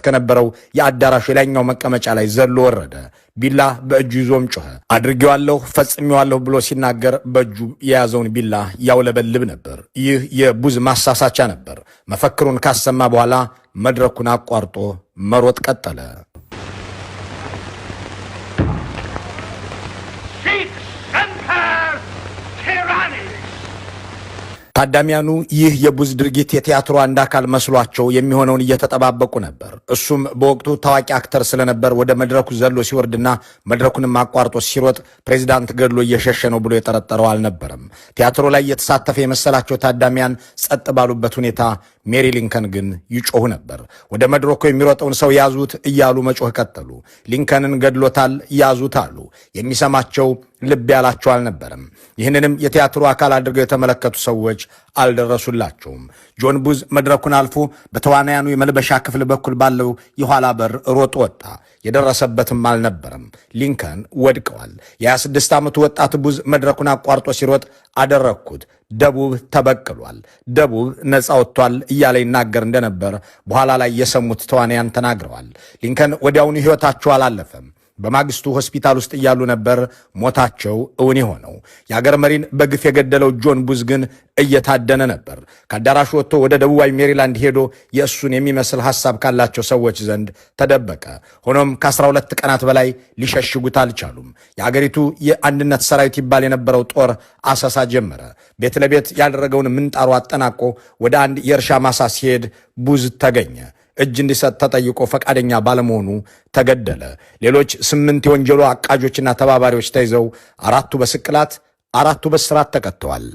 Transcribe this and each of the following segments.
ከነበረው የአዳራሹ የላይኛው መቀመጫ ላይ ዘሎ ወረደ። ቢላ በእጁ ይዞም ጮኸ። አድርጌዋለሁ፣ ፈጽሜዋለሁ ብሎ ሲናገር በእጁ የያዘውን ቢላ ያውለበልብ ነበር። ይህ የቡዝ ማሳሳቻ ነበር። መፈክሩን ካሰማ በኋላ መድረኩን አቋርጦ መሮጥ ቀጠለ። ታዳሚያኑ ይህ የቡዝ ድርጊት የቲያትሩ አንድ አካል መስሏቸው የሚሆነውን እየተጠባበቁ ነበር። እሱም በወቅቱ ታዋቂ አክተር ስለነበር ወደ መድረኩ ዘሎ ሲወርድና መድረኩንም አቋርጦ ሲሮጥ ፕሬዚዳንት ገድሎ እየሸሸ ነው ብሎ የጠረጠረው አልነበረም። ቲያትሩ ላይ የተሳተፈ የመሰላቸው ታዳሚያን ጸጥ ባሉበት ሁኔታ ሜሪ ሊንከን ግን ይጮሁ ነበር። ወደ መድረኩ የሚሮጠውን ሰው ያዙት እያሉ መጮህ ቀጠሉ። ሊንከንን ገድሎታል፣ ያዙት አሉ። የሚሰማቸው ልብ ያላቸው አልነበረም። ይህንንም የቲያትሩ አካል አድርገው የተመለከቱ ሰዎች አልደረሱላቸውም። ጆን ቡዝ መድረኩን አልፎ በተዋናያኑ የመልበሻ ክፍል በኩል ባለው የኋላ በር ሮጦ ወጣ። የደረሰበትም አልነበረም። ሊንከን ወድቀዋል። የ26 ዓመቱ ወጣት ቡዝ መድረኩን አቋርጦ ሲሮጥ አደረግኩት፣ ደቡብ ተበቅሏል፣ ደቡብ ነፃ ወጥቷል እያለ ይናገር እንደነበር በኋላ ላይ የሰሙት ተዋናያን ተናግረዋል። ሊንከን ወዲያውኑ ሕይወታቸው አላለፈም። በማግስቱ ሆስፒታል ውስጥ እያሉ ነበር ሞታቸው እውን የሆነው። የአገር መሪን በግፍ የገደለው ጆን ቡዝ ግን እየታደነ ነበር። ከአዳራሹ ወጥቶ ወደ ደቡባዊ ሜሪላንድ ሄዶ የእሱን የሚመስል ሐሳብ ካላቸው ሰዎች ዘንድ ተደበቀ። ሆኖም ከ12 ቀናት በላይ ሊሸሽጉት አልቻሉም። የአገሪቱ የአንድነት ሰራዊት ይባል የነበረው ጦር አሰሳ ጀመረ። ቤት ለቤት ያደረገውን ምንጣሩ አጠናቆ ወደ አንድ የእርሻ ማሳ ሲሄድ ቡዝ ተገኘ። እጅ እንዲሰጥ ተጠይቆ ፈቃደኛ ባለመሆኑ ተገደለ። ሌሎች 8 የወንጀሉ አቃጆችና ተባባሪዎች ተይዘው 4ቱ በስቅላት 4ቱ በስራት ተቀጥተዋል።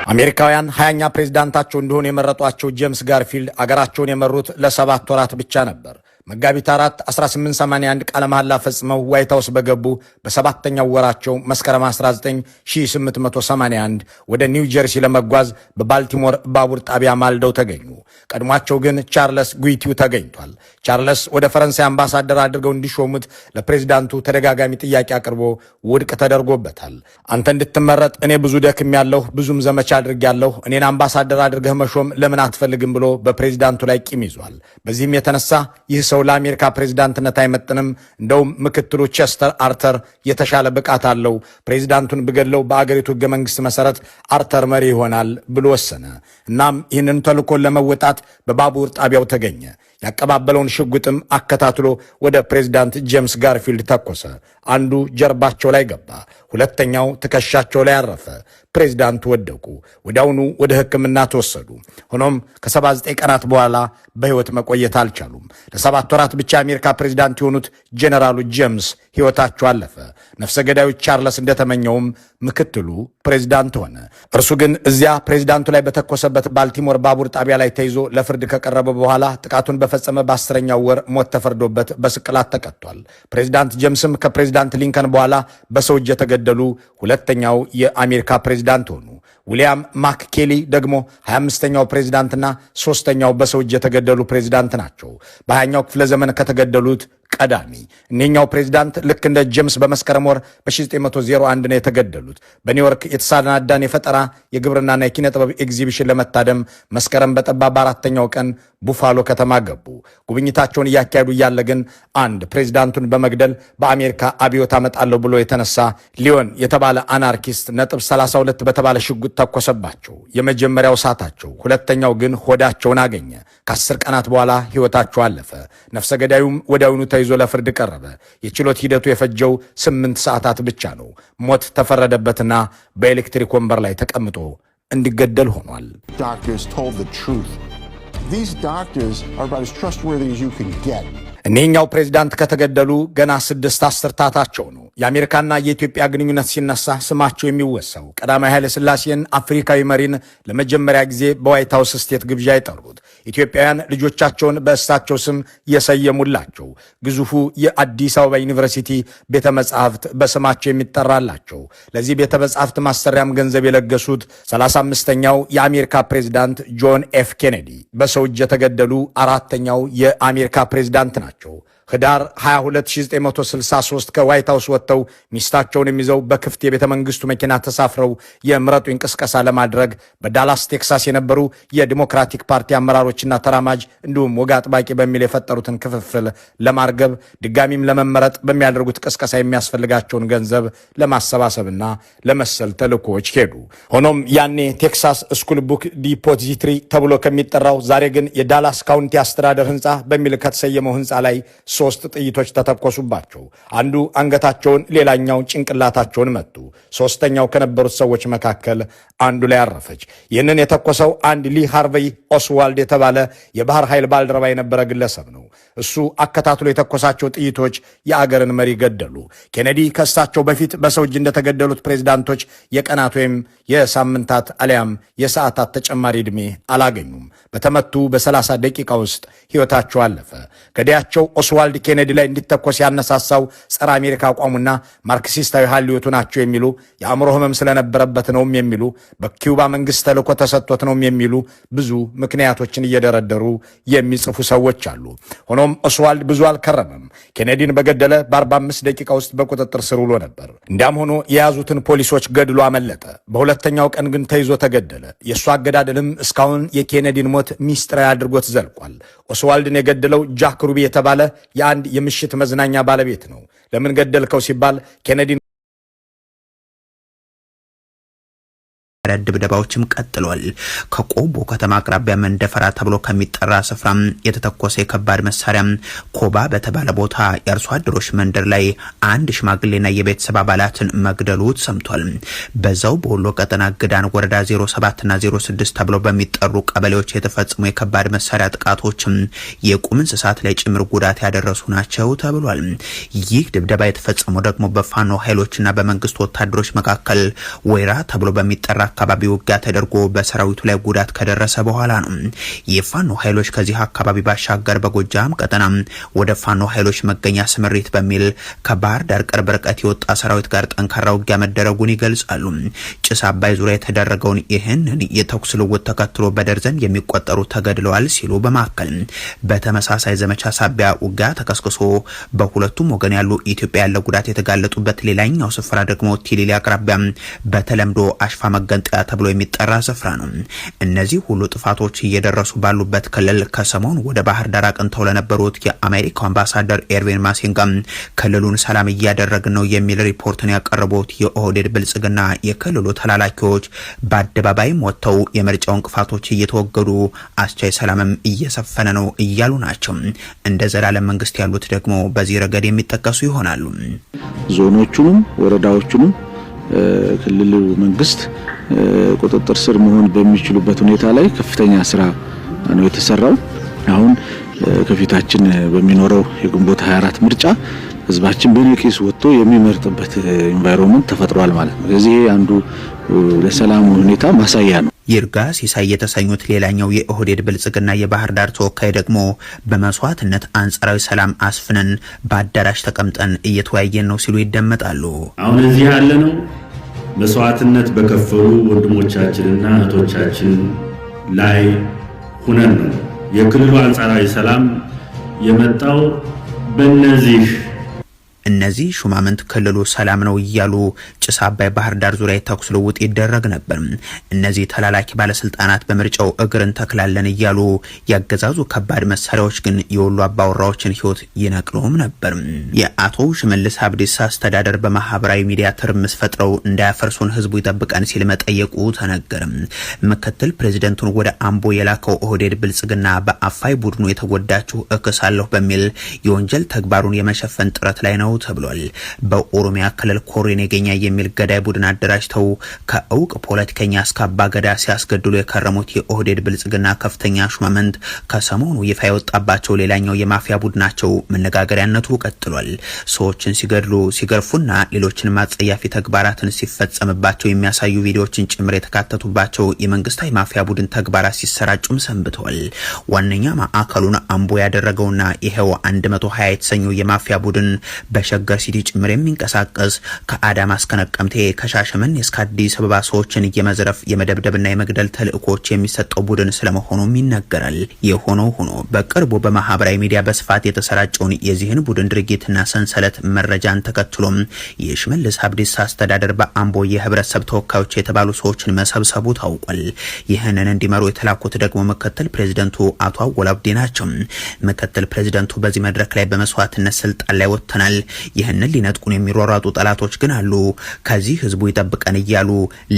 አሜሪካውያን 20ኛ ፕሬዝዳንታቸው እንደሆኑ የመረጧቸው ጄምስ ጋርፊልድ አገራቸውን የመሩት ለ7 ወራት ብቻ ነበር። መጋቢት 4 1881 ቃለ መሐላ ፈጽመው ዋይት ሃውስ በገቡ በሰባተኛው ወራቸው መስከረም 19 1881 ወደ ኒው ጀርሲ ለመጓዝ በባልቲሞር ባቡር ጣቢያ ማልደው ተገኙ። ቀድሟቸው ግን ቻርለስ ጉይቲው ተገኝቷል። ቻርለስ ወደ ፈረንሳይ አምባሳደር አድርገው እንዲሾሙት ለፕሬዝዳንቱ ተደጋጋሚ ጥያቄ አቅርቦ ውድቅ ተደርጎበታል። አንተ እንድትመረጥ እኔ ብዙ ደክሜያለሁ፣ ብዙም ዘመቻ አድርጌያለሁ፣ እኔን አምባሳደር አድርገህ መሾም ለምን አትፈልግም ብሎ በፕሬዝዳንቱ ላይ ቂም ይዟል። በዚህም የተነሳ ይህ ሰው ለአሜሪካ ፕሬዝዳንትነት አይመጥንም፣ እንደውም ምክትሉ ቸስተር አርተር የተሻለ ብቃት አለው፣ ፕሬዝዳንቱን ብገድለው በአገሪቱ ሕገ መንግሥት መሠረት አርተር መሪ ይሆናል ብሎ ወሰነ። እናም ይህንን ተልኮን ለመወጣት በባቡር ጣቢያው ተገኘ። ያቀባበለውን ሽጉጥም አከታትሎ ወደ ፕሬዝዳንት ጄምስ ጋርፊልድ ተኮሰ። አንዱ ጀርባቸው ላይ ገባ፣ ሁለተኛው ትከሻቸው ላይ አረፈ። ፕሬዝዳንቱ ወደቁ። ወዲያውኑ ወደ ሕክምና ተወሰዱ። ሆኖም ከ79 ቀናት በኋላ በሕይወት መቆየት አልቻሉም። ለ7 ወራት ብቻ የአሜሪካ ፕሬዝዳንት የሆኑት ጄኔራሉ ጄምስ ሕይወታቸው አለፈ። ነፍሰ ገዳዩ ቻርለስ እንደተመኘውም ምክትሉ ፕሬዝዳንት ሆነ። እርሱ ግን እዚያ ፕሬዝዳንቱ ላይ በተኮሰበት ባልቲሞር ባቡር ጣቢያ ላይ ተይዞ ለፍርድ ከቀረበ በኋላ ጥቃቱን በፈጸመ በ10ኛው ወር ሞት ተፈርዶበት በስቅላት ተቀጥቷል። ፕሬዝዳንት ጄምስም ከፕሬዝዳንት ሊንከን በኋላ በሰው እጅ የተገደሉ ሁለተኛው የአሜሪካ ፕሬዝዳንት ሆኑ። ዊልያም ማክኬሊ ደግሞ 25ኛው ፕሬዝዳንትና 3ኛው በሰው እጅ የተገደሉ ፕሬዝዳንት ናቸው። በ20ኛው ክፍለ ዘመን ከተገደሉት ቀዳሚ። እኒህኛው ፕሬዝዳንት ልክ እንደ ጄምስ በመስከረም ወር በ1901 ነው የተገደሉት። በኒውዮርክ የተሰናዳን የፈጠራ የግብርናና የኪነ ጥበብ ኤግዚቢሽን ለመታደም መስከረም በጠባ በ4ኛው ቀን ቡፋሎ ከተማ ገቡ። ጉብኝታቸውን እያካሄዱ እያለ ግን አንድ ፕሬዝዳንቱን በመግደል በአሜሪካ አብዮት አመጣለሁ ብሎ የተነሳ ሊዮን የተባለ አናርኪስት ነጥብ 32 በተባለ ሽጉጥ ተኮሰባቸው። የመጀመሪያው ሳታቸው፣ ሁለተኛው ግን ሆዳቸውን አገኘ። ከ10 ቀናት በኋላ ሕይወታቸው አለፈ። ነፍሰ ገዳዩም ወዲያውኑ ተይዞ ለፍርድ ቀረበ። የችሎት ሂደቱ የፈጀው 8 ሰዓታት ብቻ ነው። ሞት ተፈረደበትና በኤሌክትሪክ ወንበር ላይ ተቀምጦ እንዲገደል ሆኗል። እኒህኛው ፕሬዝዳንት ከተገደሉ ገና 6 አስርታታቸው ነው። የአሜሪካና የኢትዮጵያ ግንኙነት ሲነሳ ስማቸው የሚወሳው ቀዳማዊ ኃይለ ሥላሴን አፍሪካዊ መሪን ለመጀመሪያ ጊዜ በዋይት ሃውስ ስቴት ግብዣ የጠሩት ኢትዮጵያውያን ልጆቻቸውን በእሳቸው ስም የሰየሙላቸው ግዙፉ የአዲስ አበባ ዩኒቨርሲቲ ቤተ መጻሕፍት በስማቸው የሚጠራላቸው ለዚህ ቤተ መጻሕፍት ማሰሪያም ገንዘብ የለገሱት 35ኛው የአሜሪካ ፕሬዝዳንት ጆን ኤፍ ኬኔዲ በሰው እጅ የተገደሉ 4ኛው የአሜሪካ ፕሬዝዳንት ናቸው። ህዳር 22 1963 ከዋይት ሃውስ ወጥተው ሚስታቸውን ይዘው በክፍት የቤተ መንግስቱ መኪና ተሳፍረው የምረጡ እንቅስቃሴ ለማድረግ በዳላስ ቴክሳስ የነበሩ የዲሞክራቲክ ፓርቲ አመራሮችና ተራማጅ እንዲሁም ወግ አጥባቂ በሚል የፈጠሩትን ክፍፍል ለማርገብ ድጋሚም ለመመረጥ በሚያደርጉት ቅስቀሳ የሚያስፈልጋቸውን ገንዘብ ለማሰባሰብና ለመሰል ተልእኮዎች ሄዱ። ሆኖም ያኔ ቴክሳስ ስኩል ቡክ ዲፖዚትሪ ተብሎ ከሚጠራው ዛሬ ግን የዳላስ ካውንቲ አስተዳደር ህንፃ በሚል ከተሰየመው ህንፃ ላይ 3 ጥይቶች ተተኮሱባቸው። አንዱ አንገታቸውን፣ ሌላኛው ጭንቅላታቸውን መቱ። ሶስተኛው ከነበሩት ሰዎች መካከል አንዱ ላይ አረፈች። ይህንን የተኮሰው አንድ ሊ ሃርቬይ ኦስዋልድ የተባለ የባህር ኃይል ባልደረባ የነበረ ግለሰብ ነው። እሱ አከታትሎ የተኮሳቸው ጥይቶች የአገርን መሪ ገደሉ። ኬኔዲ ከእሳቸው በፊት በሰው እጅ እንደተገደሉት ፕሬዝዳንቶች የቀናት ወይም የሳምንታት አሊያም የሰዓታት ተጨማሪ ዕድሜ አላገኙም። በተመቱ በ30 ደቂቃ ውስጥ ሕይወታቸው አለፈ። ገዳያቸው ኦስዋልድ ኬኔዲ ላይ እንዲተኮስ ያነሳሳው ጸረ አሜሪካ አቋሙና ማርክሲስታዊ ሀልዮቱ ናቸው የሚሉ፣ የአእምሮ ህመም ስለነበረበት ነውም የሚሉ፣ በኪውባ መንግስት ተልእኮ ተሰጥቶት ነውም የሚሉ ብዙ ምክንያቶችን እየደረደሩ የሚጽፉ ሰዎች አሉ። ሆኖም ኦስዋልድ ብዙ አልከረመም። ኬኔዲን በገደለ በ45 ደቂቃ ውስጥ በቁጥጥር ስር ውሎ ነበር። እንዲያም ሆኖ የያዙትን ፖሊሶች ገድሎ አመለጠ። በሁለተኛው ቀን ግን ተይዞ ተገደለ። የእሱ አገዳደልም እስካሁን የኬኔዲን ሞት ሚስጥራዊ አድርጎት ዘልቋል። ኦስዋልድን የገደለው ጃክ ሩቢ የተባለ የአንድ የምሽት መዝናኛ ባለቤት ነው። ለምን ገደልከው ሲባል ኬኔዲን ድብደባዎችም ቀጥሏል። ከቆቦ ከተማ አቅራቢያ መንደፈራ ተብሎ ከሚጠራ ስፍራ የተተኮሰ የከባድ መሳሪያ ኮባ በተባለ ቦታ የአርሶ አደሮች መንደር ላይ አንድ ሽማግሌና የቤተሰብ አባላትን መግደሉ ሰምቷል። በዛው በወሎ ቀጠና ግዳን ወረዳ 07 እና 06 ተብሎ በሚጠሩ ቀበሌዎች የተፈጸሙ የከባድ መሳሪያ ጥቃቶችም የቁም እንስሳት ላይ ጭምር ጉዳት ያደረሱ ናቸው ተብሏል። ይህ ድብደባ የተፈጸመው ደግሞ በፋኖ ኃይሎችና በመንግስት ወታደሮች መካከል ወይራ ተብሎ በሚጠራ አካባቢ ውጊያ ተደርጎ በሰራዊቱ ላይ ጉዳት ከደረሰ በኋላ ነው። የፋኖ ኃይሎች ከዚህ አካባቢ ባሻገር በጎጃም ቀጠና ወደ ፋኖ ኃይሎች መገኛ ስምሪት በሚል ከባህር ዳር ቅርብ ርቀት የወጣ ሰራዊት ጋር ጠንካራ ውጊያ መደረጉን ይገልጻሉ። ጭስ አባይ ዙሪያ የተደረገውን ይህንን የተኩስ ልውውጥ ተከትሎ በደርዘን የሚቆጠሩ ተገድለዋል ሲሉ በማከል በተመሳሳይ ዘመቻ ሳቢያ ውጊያ ተከስክሶ በሁለቱም ወገን ያሉ ኢትዮጵያ ያለ ጉዳት የተጋለጡበት ሌላኛው ስፍራ ደግሞ ቲሊሊ አቅራቢያ በተለምዶ አሽፋ መገንጠያ ተብሎ የሚጠራ ስፍራ ነው። እነዚህ ሁሉ ጥፋቶች እየደረሱ ባሉበት ክልል ከሰሞኑ ወደ ባህር ዳር አቅንተው ለነበሩት የአሜሪካው አምባሳደር ኤርቪን ማሲንጋ ክልሉን ሰላም እያደረግን ነው የሚል ሪፖርትን ያቀረቡት የኦህዴድ ብልጽግና የክልሉ ተላላኪዎች በአደባባይም ወጥተው የምርጫው እንቅፋቶች እየተወገዱ አስቻይ ሰላምም እየሰፈነ ነው እያሉ ናቸው። እንደ ዘላለም መንግስት ያሉት ደግሞ በዚህ ረገድ የሚጠቀሱ ይሆናሉ። ዞኖቹንም ወረዳዎቹንም ክልሉ መንግስት ቁጥጥር ስር መሆን በሚችሉበት ሁኔታ ላይ ከፍተኛ ስራ ነው የተሰራው። አሁን ከፊታችን በሚኖረው የግንቦት 24 ምርጫ ህዝባችን በነቂስ ወጥቶ የሚመርጥበት ኢንቫይሮንመንት ተፈጥሯል ማለት ነው። ስለዚህ አንዱ ለሰላም ሁኔታ ማሳያ ነው። ይርጋ ሲሳይ የተሰኙት ሌላኛው የኦህዴድ ብልጽግና የባህር ዳር ተወካይ ደግሞ በመስዋዕትነት አንጻራዊ ሰላም አስፍነን በአዳራሽ ተቀምጠን እየተወያየን ነው ሲሉ ይደመጣሉ። አሁን እዚህ ያለ ነው መስዋዕትነት በከፈሉ ወንድሞቻችንና እህቶቻችን ላይ ሁነን ነው። የክልሉ አንጻራዊ ሰላም የመጣው እነዚህ ሹማምንት ክልሉ ሰላም ነው እያሉ ጭስ አባይ ባህር ዳር ዙሪያ ተኩስ ልውውጥ ይደረግ ነበር። እነዚህ ተላላኪ ባለስልጣናት በምርጫው እግርን ተክላለን እያሉ ያገዛዙ ከባድ መሳሪያዎች ግን የወሎ አባወራዎችን ህይወት ይነቅሉም ነበር። የአቶ ሽመልስ አብዲሳ አስተዳደር በማህበራዊ ሚዲያ ትርምስ ፈጥረው እንዳያፈርሱን ህዝቡ ይጠብቀን ሲል መጠየቁ ተነገረ። ምክትል ፕሬዚደንቱን ወደ አምቦ የላከው ኦህዴድ ብልጽግና በአፋይ ቡድኑ የተጎዳችሁ እክሳለሁ በሚል የወንጀል ተግባሩን የመሸፈን ጥረት ላይ ነው ተብሏል። በኦሮሚያ ክልል ኮሬን የገኛ የሚል ገዳይ ቡድን አደራጅተው ከእውቅ ፖለቲከኛ እስከ አባገዳ ሲያስገድሉ የከረሙት የኦህዴድ ብልጽግና ከፍተኛ ሹማምንት ከሰሞኑ ይፋ የወጣባቸው ሌላኛው የማፊያ ቡድናቸው መነጋገሪያነቱ ቀጥሏል። ሰዎችን ሲገድሉ ሲገርፉና ሌሎችን ማጸያፊ ተግባራትን ሲፈጸምባቸው የሚያሳዩ ቪዲዮዎችን ጭምር የተካተቱባቸው የመንግስታዊ ማፊያ ቡድን ተግባራት ሲሰራጩም ሰንብተዋል። ዋነኛ ማዕከሉን አምቦ ያደረገውና ይሄው 120 የተሰኘው የማፊያ ቡድን በሸገር ሲቲ ጭምር የሚንቀሳቀስ ከአዳማ እስከ ነቀምቴ ከሻሸመኔ እስከ አዲስ አበባ ሰዎችን የመዝረፍ የመደብደብና የመግደል ተልእኮች የሚሰጠው ቡድን ስለመሆኑም ይነገራል። የሆነው ሆኖ በቅርቡ በማህበራዊ ሚዲያ በስፋት የተሰራጨውን የዚህን ቡድን ድርጊትና ሰንሰለት መረጃን ተከትሎም የሽመልስ አብዲሳ አስተዳደር በአምቦ የህብረተሰብ ተወካዮች የተባሉ ሰዎችን መሰብሰቡ ታውቋል። ይህንን እንዲመሩ የተላኩት ደግሞ ምክትል ፕሬዚደንቱ አቶ አወል አብዲ ናቸው። ምክትል ፕሬዚደንቱ በዚህ መድረክ ላይ በመስዋዕትነት ስልጣን ላይ ወጥተናል፣ ይህንን ሊነጥቁን የሚሯሯጡ ጠላቶች ግን አሉ፣ ከዚህ ህዝቡ ይጠብቀን እያሉ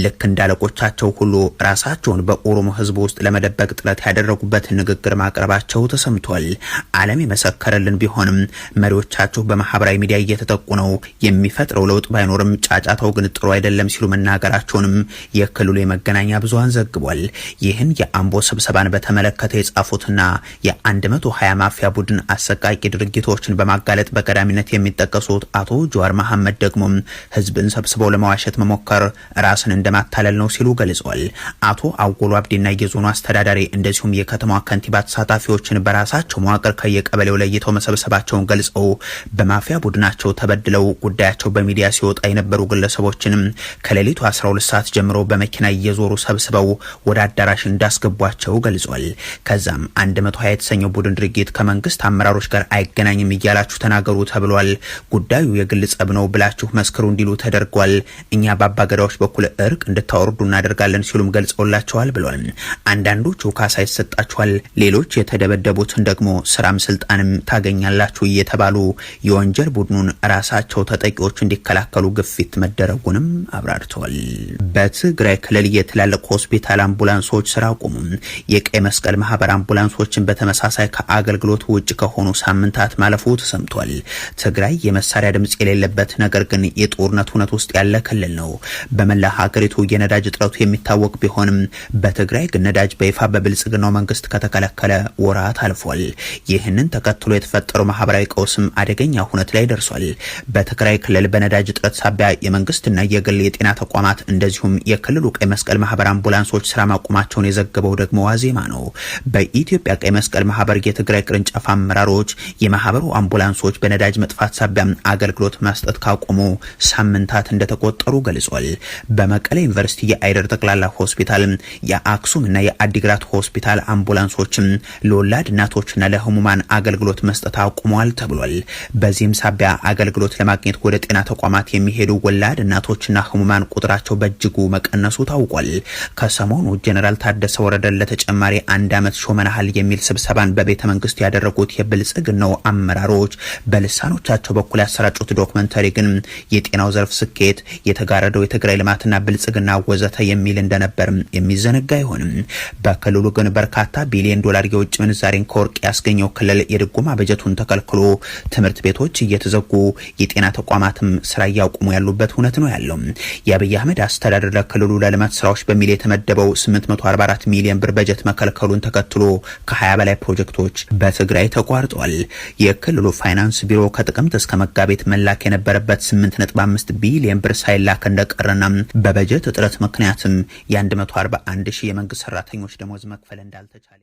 ልክ እንዳለቆቻቸው ሁሉ ራሳቸውን በኦሮሞ ህዝብ ውስጥ ለመደበቅ ጥረት ያደረጉበት ንግግር ማቅረባቸው ተሰምቷል። ዓለም የመሰከረልን ቢሆንም መሪዎቻቸው በማህበራዊ ሚዲያ እየተጠቁ ነው፣ የሚፈጥረው ለውጥ ባይኖርም ጫጫታው ግን ጥሩ አይደለም ሲሉ መናገራቸውንም የክልሉ የመገናኛ ብዙሃን ዘግቧል። ይህን የአምቦ ስብሰባን በተመለከተ የጻፉትና የ120 ማፊያ ቡድን አሰቃቂ ድርጊቶችን በማጋለጥ በቀዳሚነት የሚጠቀሱት አቶ ጀዋር መሐመድ ደግሞ ህዝብን ሰብስበው ለማዋሸት መሞከር ራስን እንደማታለል ነው ሲሉ ገልጸዋል። አቶ አወሉ አብዲና የዞኑ አስተዳዳሪ እንደዚሁም የከተማዋ ከንቲባ ተሳታፊዎችን በራሳቸው መዋቅር ከየቀበሌው ለይተው መሰብሰባቸውን ገልጸው በማፊያ ቡድናቸው ተበድለው ጉዳያቸው በሚዲያ ሲወጣ የነበሩ ግለሰቦችንም ከሌሊቱ 12 ሰዓት ጀምሮ በመኪና እየዞሩ ሰብስበው ወደ አዳራሽ እንዳስገቧቸው ገልጿል። ከዛም 120 የተሰኘው ቡድን ድርጊት ከመንግስት አመራሮች ጋር አይገናኝም እያላችሁ ተናገሩ ተብሏል። ጉዳዩ የግል ጸብ ነው ብላችሁ መስክሩ እንዲሉ ተደርጓል። እኛ በአባገዳዎች በኩል እርቅ እንድታወርዱ እናደርጋለን ሲሉም ገልጸውላቸዋል ብሏል። አንዳንዶቹ ካሳ ይሰጣቸዋል፣ ሌሎች የተደበደቡትን ደግሞ ስራም ስልጣንም ታገኛላችሁ እየተባሉ የወንጀል ቡድኑን ራሳቸው ተጠቂዎች እንዲከላከሉ ግፊት መደረጉንም አብራርተዋል። በትግራይ ክልል የትላልቅ ሆስፒታል አምቡላንሶች ስራ ቆሙ። የቀይ መስቀል ማህበር አምቡላንሶችን በተመሳሳይ ከአገልግሎት ውጭ ከሆኑ ሳምንታት ማለፉ ተሰምቷል። ትግራይ የመሳሪያ ድምጽ የሌለበት ነገር ግን የጦርነት ሁነት ውስጥ ያለ ክልል ነው። በመላ ሀገሪቱ የነዳጅ እጥረቱ የሚታወቅ ቢሆንም በትግራይ ግን ነዳጅ በይፋ በብልጽግናው መንግስት ከተከለከለ ወራት አልፏል። ይህንን ተከትሎ የተፈጠረው ማህበራዊ ቀውስም አደገኛ ሁነት ላይ ደርሷል። በትግራይ ክልል በነዳጅ እጥረት ሳቢያ የመንግስትና የግል የጤና ተቋማት እንደዚሁም የክልሉ ቀይ መስቀል ማህበር አምቡላንሶች ስራ ማቆማቸውን የዘገበው ደግሞ ዋዜማ ነው። በኢትዮጵያ ቀይ መስቀል ማህበር የትግራይ ቅርንጫፍ አመራሮች የማህበሩ አምቡላንሶች በነዳጅ መጥፋት ሳቢያ አገልግሎት መስጠት ካቆሙ ሳምንታት እንደተቆጠሩ ገልጿል። በመቀሌ ዩኒቨርሲቲ የአይደር ጠቅላላ ሆስፒታል፣ የአክሱም እና የአዲግራት ሆስፒታል አምቡላንሶችም ለወላድ እናቶችና ለህሙማን አገልግሎት መስጠት አቁመዋል ተብሏል። በዚህም ሳቢያ አገልግሎት ለማግኘት ወደ ጤና ተቋማት የሚሄዱ ወላድ እናቶችና ህሙማን ቁጥራቸው በእጅጉ መቀነሱ ታውቋል። ከሰሞኑ ጀነራል ታደሰ ወረደ ለተጨማሪ 1 ዓመት ሾመናል የሚል ስብሰባን በቤተ መንግስት ያደረጉት የብልጽግናው አመራሮች በልሳኖቻቸው በኩል ያሰራጩት ዶክመንተሪ ግን የጤናው ዘርፍ ስኬት፣ የተጋረደው የትግራይ ልማትና ብልጽግና ወዘተ የሚል እንደነበር የሚዘነጋ አይሆንም። በክልሉ ግን በርካታ ቢሊዮን ዶላር የውጭ ምንዛሬን ከወርቅ ያስገኘው ክልል የድጎማ በጀቱን ተከልክሎ ትምህርት ቤቶች እየተዘጉ የጤና ተቋማትም ስራ እያቆሙ ያሉበት ሁነት ነው ያለው። የአብይ አህመድ አስተዳደር ለክልሉ ለልማት ስራዎች በሚል የተመደበው 844 ሚሊዮን ብር በጀት መከልከሉን ተከትሎ ከ20 በላይ ፕሮጀክቶች በትግራይ ተቋርጧል። የክልሉ ፋይናንስ ቢሮ ከጥቅምት እስከ መጋቢት መላክ የነበረበት 8.5 ቢሊዮን ብር ሳይላክ እንደቀረና በበጀት እጥረት ምክንያትም የ141 ሺህ የመንግስት ሰራተኞች ደሞዝ መክፈል እንዳልተቻለ